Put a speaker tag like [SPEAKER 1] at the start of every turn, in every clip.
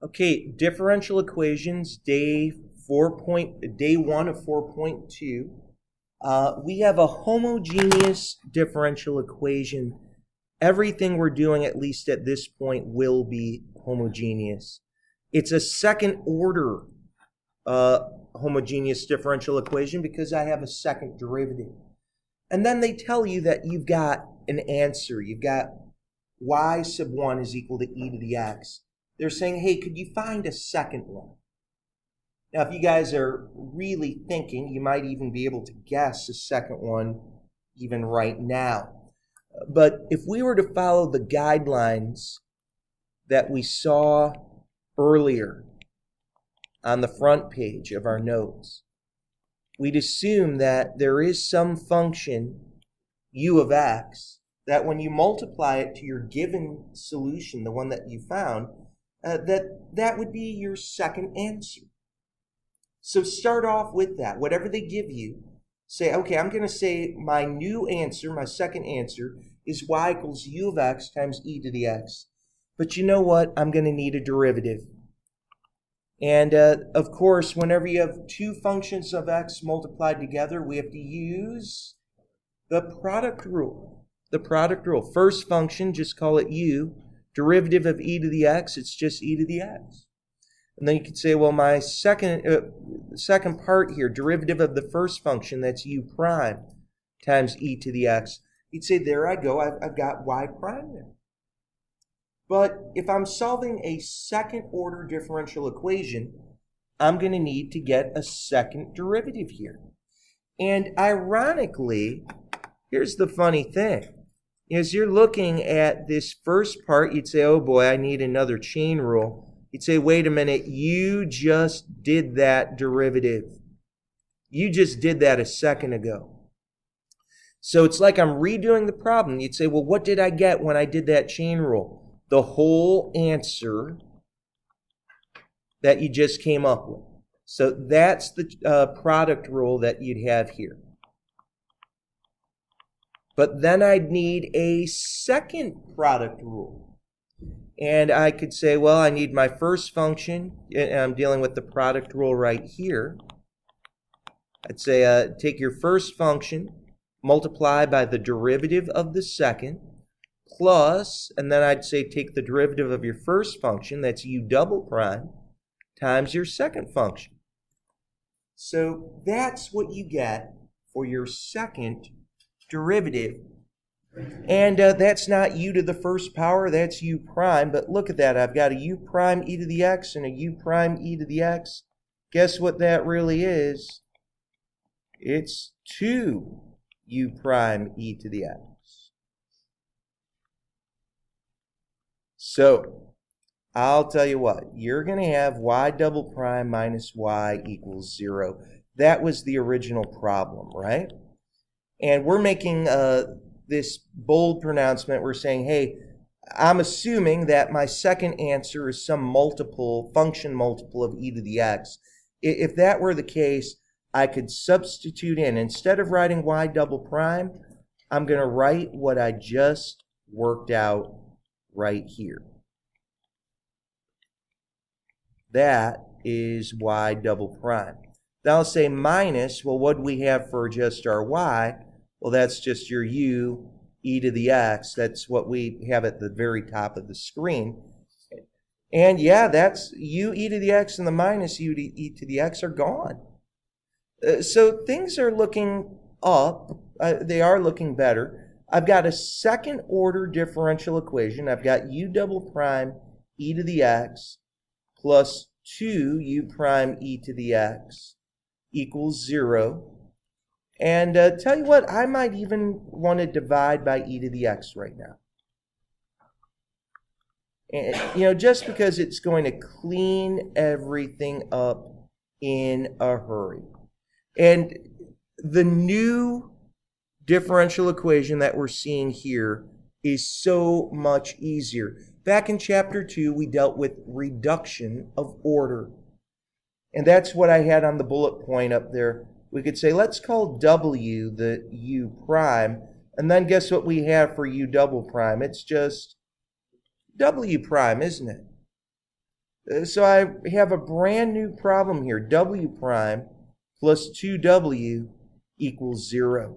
[SPEAKER 1] Okay, differential equations, day 1 of 4.2. We have a homogeneous differential equation. Everything we're doing, at least at this point, will be homogeneous. It's a second order homogeneous differential equation because I have a second derivative. And then they tell you that you've got an answer. You've got y sub 1 is equal to e to the x. They're saying, hey, could you find a second one? Now, if you guys are really thinking, you might even be able to guess a second one even right now. But if we were to follow the guidelines that we saw earlier on the front page of our notes, we'd assume that there is some function, u of x, that when you multiply it to your given solution, the one that you found, that would be your second answer. So start off with that. Whatever they give you, say, okay, I'm going to say my new answer, my second answer, is y equals u of x times e to the x. But you know what? I'm going to need a derivative. And of course, whenever you have two functions of x multiplied together, we have to use the product rule. The product rule. First function, just call it u. Derivative of e to the x, it's just e to the x. And then you could say, well, my second part here, derivative of the first function, that's u prime times e to the x. You'd say, there I go, I've got y prime there. But if I'm solving a second order differential equation, I'm going to need to get a second derivative here. And ironically, here's the funny thing. As you're looking at this first part, you'd say, oh boy, I need another chain rule. You'd say, wait a minute, you just did that derivative. You just did that a second ago. So it's like I'm redoing the problem. You'd say, well, what did I get when I did that chain rule? The whole answer that you just came up with. So that's the product rule that you'd have here. But then I'd need a second product rule. And I could say, well, I need my first function, and I'm dealing with the product rule right here. I'd say take your first function, multiply by the derivative of the second, plus, and then I'd say take the derivative of your first function, that's u double prime, times your second function. So that's what you get for your second derivative. And that's not u to the first power, that's u prime. But look at that, I've got a u prime e to the x and a u prime e to the x. Guess what that really is? It's 2 u prime e to the x. So, I'll tell you what, you're going to have y double prime minus y equals 0. That was the original problem, right? And we're making this bold pronouncement. We're saying, hey, I'm assuming that my second answer is some function multiple of e to the x. If that were the case, I could substitute in. Instead of writing y double prime, I'm going to write what I just worked out right here. That is y double prime. Now I'll say minus, well, what do we have for just our y? Well, that's just your u e to the x. That's what we have at the very top of the screen. And yeah, that's u e to the x and the minus u e to the x are gone. So things are looking up. They are looking better. I've got a second order differential equation. I've got u double prime e to the x plus 2 u prime e to the x equals 0. And tell you what, I might even want to divide by e to the x right now. And, just because it's going to clean everything up in a hurry. And the new differential equation that we're seeing here is so much easier. Back in chapter 2, we dealt with reduction of order. And that's what I had on the bullet point up there. We could say, let's call w the u prime, and then guess what we have for u double prime? It's just w prime, isn't it? So I have a brand new problem here. W prime plus 2W equals 0.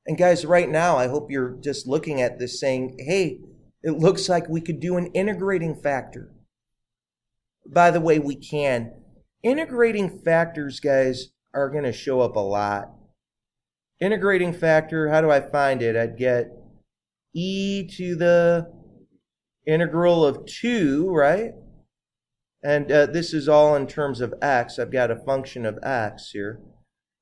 [SPEAKER 1] And guys, right now, I hope you're just looking at this saying, hey, it looks like we could do an integrating factor. By the way, we can. Integrating factors, guys, are going to show up a lot. Integrating factor, how do I find it? I'd get e to the integral of 2, right? And this is all in terms of x. I've got a function of x here.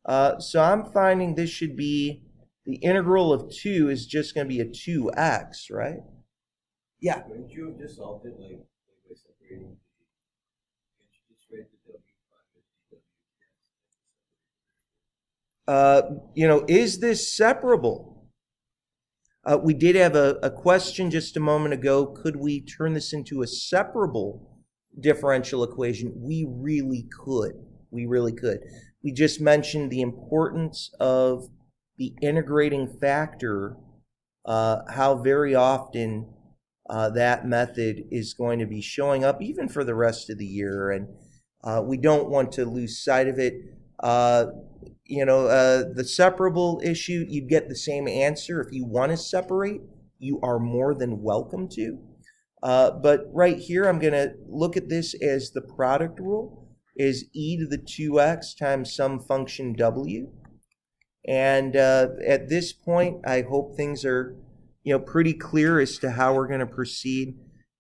[SPEAKER 1] So I'm finding this should be, the integral of 2 is just going to be a 2x, right? Yeah.
[SPEAKER 2] Wouldn't you have just solved it like by separating just write the W prime as
[SPEAKER 1] is this separable? We did have a question just a moment ago. Could we turn this into a separable differential equation? We really could. We really could. We just mentioned the importance of the integrating factor, how very often that method is going to be showing up even for the rest of the year. And we don't want to lose sight of it. The separable issue, you get the same answer. If you want to separate, you are more than welcome to. But right here, I'm going to look at this as the product rule is e to the 2x times some function w. And at this point, I hope things are, pretty clear as to how we're going to proceed.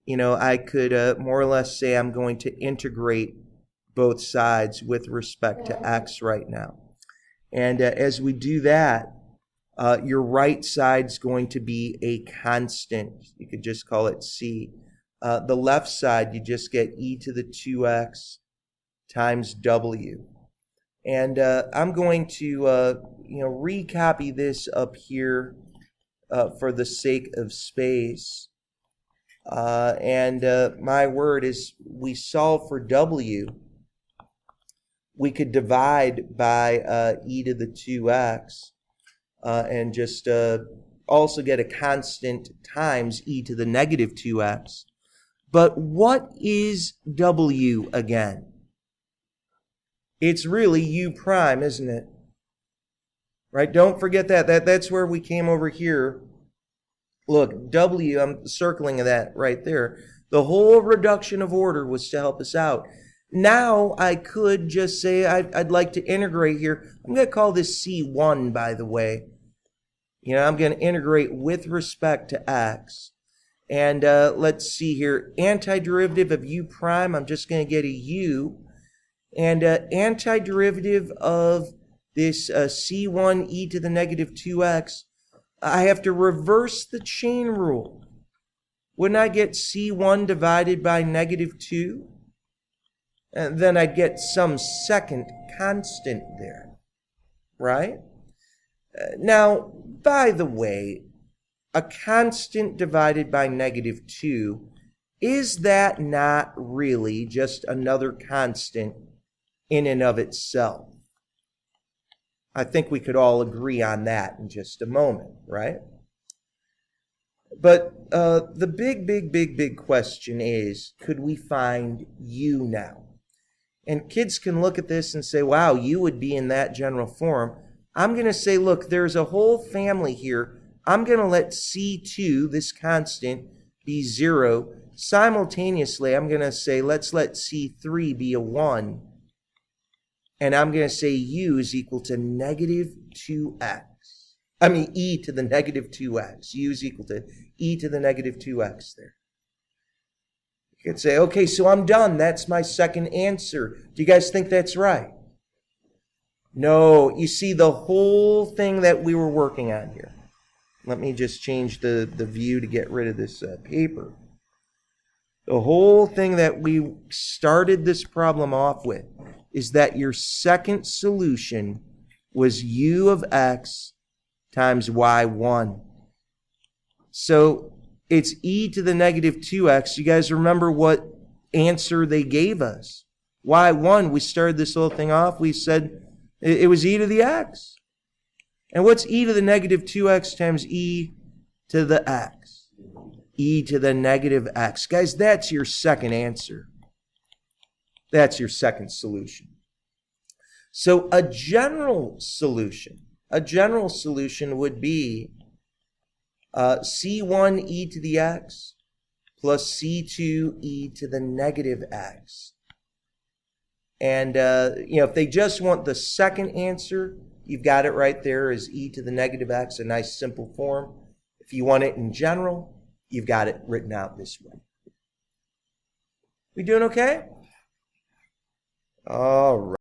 [SPEAKER 1] I could more or less say I'm going to integrate both sides with respect to x right now. And as we do that, your right side's going to be a constant. You could just call it c. The left side, you just get e to the 2x times w. And I'm going to, recopy this up here for the sake of space. My word is we solve for w. We could divide by e to the 2x and just also get a constant times e to the negative 2x. But what is w again? It's really u prime, isn't it? Right? Don't forget that. That's where we came over here. Look, w, I'm circling that right there. The whole reduction of order was to help us out. Now I could just say I'd like to integrate here. I'm going to call this C1, by the way. I'm going to integrate with respect to x. And let's see here. Antiderivative of u prime, I'm just going to get a u. And antiderivative of this C1 e to the negative 2x, I have to reverse the chain rule. Wouldn't I get C1 divided by negative 2? And then I'd get some second constant there, right? Now, by the way, a constant divided by negative 2, is that not really just another constant in and of itself? I think we could all agree on that in just a moment, right? But the big question is, could we find u now? And kids can look at this and say, wow, u would be in that general form. I'm going to say, look, there's a whole family here. I'm going to let C2, this constant, be 0. Simultaneously, I'm going to say, let's let C3 be a 1. And I'm going to say u is equal to negative 2x. E to the negative 2x. U is equal to e to the negative 2x there. You could say, okay, so I'm done. That's my second answer. Do you guys think that's right? No, you see the whole thing that we were working on here. Let me just change the view to get rid of this paper. The whole thing that we started this problem off with is that your second solution was u of x times y1. So it's e to the negative 2x. You guys remember what answer they gave us? y1, we started this whole thing off. We said it was e to the x. And what's e to the negative 2x times e to the x? e to the negative x. Guys, that's your second answer. That's your second solution. So a general solution would be c1 e to the x plus c2 e to the negative x. And, if they just want the second answer, you've got it right there as e to the negative x, a nice simple form. If you want it in general, you've got it written out this way. We doing okay? All right.